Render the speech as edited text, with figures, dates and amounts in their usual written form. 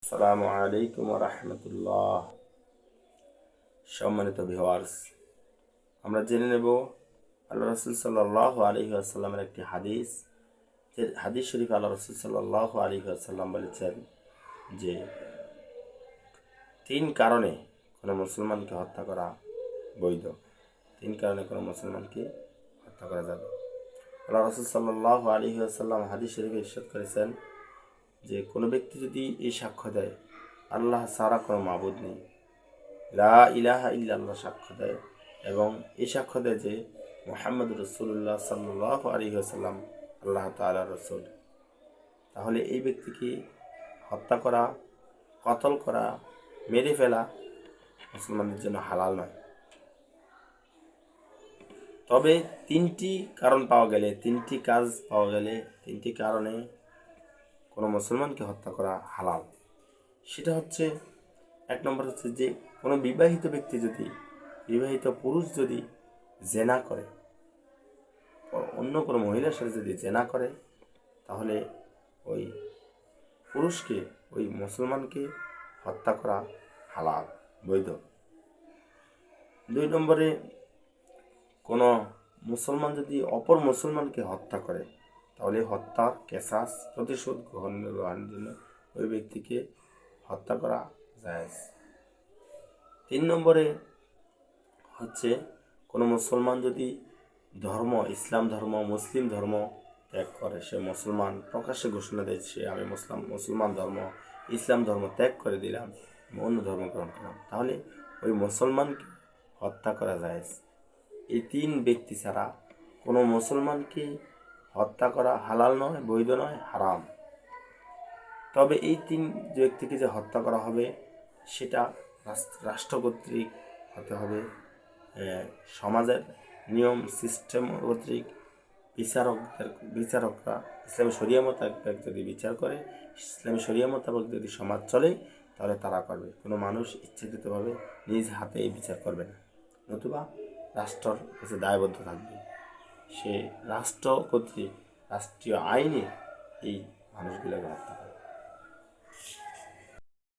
আসসালামু আলাইকুম রহমতুল্লাহ। সম্মানিত ভিউয়ার্স, আমরা জেনে নেব আল্লাহ রসুল সাল্লাল্লাহু আলাইহি ওয়াসাল্লামের একটি হাদিস। যে হাদিস শরীফ আল্লাহ রসুল সাল্লাল্লাহু আলাইহি ওয়াসাল্লাম বলেছেন যে তিন কারণে কোনো মুসলমানকে হত্যা করা বৈধ। তিন কারণে কোনো মুসলমানকে হত্যা করা যাবে। আল্লাহ রসুল সাল্লাল্লাহু আলাইহি ওয়াসাল্লাম হাদিস শরীফে ইরশাদ করেছেন যে কোনো ব্যক্তি যদি এই সাক্ষ্য দেয় আল্লাহ ছাড়া কোনো মাবুদ নেই, লা ইলাহা ইল্লাল্লাহ সাক্ষ্য দেয়, এবং এই সাক্ষ্য দেয় যে মুহাম্মদ রাসূলুল্লাহ সাল্লাল্লাহু আলাইহি ওয়াসাল্লাম আল্লাহ তাআলার রাসূল, তাহলে এই ব্যক্তিকে হত্যা করা, কতল করা, মেরে ফেলা মুসলমানদের জন্য হালাল নয়। তবে তিনটি কারণ পাওয়া গেলে, তিনটি কাজ পাওয়া গেলে, তিনটি কারণে কোনো মুসলমানকে হত্যা করা হালাল। সেটা হচ্ছে, এক নম্বর হচ্ছে যে কোনো বিবাহিত ব্যক্তি যদি, বিবাহিত পুরুষ যদি জেনা করে, অন্য কোনো মহিলার সাথে যদি জেনা করে, তাহলে ওই পুরুষকে, ওই মুসলমানকে হত্যা করা হালাল, বৈধ। দুই নম্বরে, কোনো মুসলমান যদি অপর মুসলমানকে হত্যা করে, তাহলে হত্যা কেসাস প্রতিশোধ গ্রহণের জন্য ওই ব্যক্তিকে হত্যা করা জায়েজ। তিন নম্বরে হচ্ছে কোনো মুসলমান যদি ধর্ম, ইসলাম ধর্ম, মুসলিম ধর্ম ত্যাগ করে, সে মুসলমান প্রকাশ্যে ঘোষণা দেয় সে আমি মুসলমান ধর্ম, ইসলাম ধর্ম ত্যাগ করে দিলাম, অন্য ধর্ম গ্রহণ করলাম, তাহলে ওই মুসলমানকে হত্যা করা জায়েজ। এই তিন ব্যক্তি ছাড়া কোনো মুসলমানকে হত্যা করা হালাল নয়, বৈধ নয়, হারাম। তবে এই তিন ব্যক্তিকে যে হত্যা করা হবে সেটা রাষ্ট্র কর্তৃক হতে হবে, সমাজের নিয়ম সিস্টেম কর্তৃক, বিচারকরা ইসলামী শরিয়া মোতাবেক যদি বিচার করে, ইসলামী শরিয়া মোতাবেক যদি সমাজ চলে, তাহলে তারা করবে। কোনো মানুষ ইচ্ছাকৃতভাবে নিজ হাতে এই বিচার করবে না, নতুবা রাষ্ট্রের কাছে দায়বদ্ধ থাকবে। সে রাষ্ট্র কর্তৃক রাষ্ট্রীয় আইনে এই মানুষগুলোকে হত্যা করে।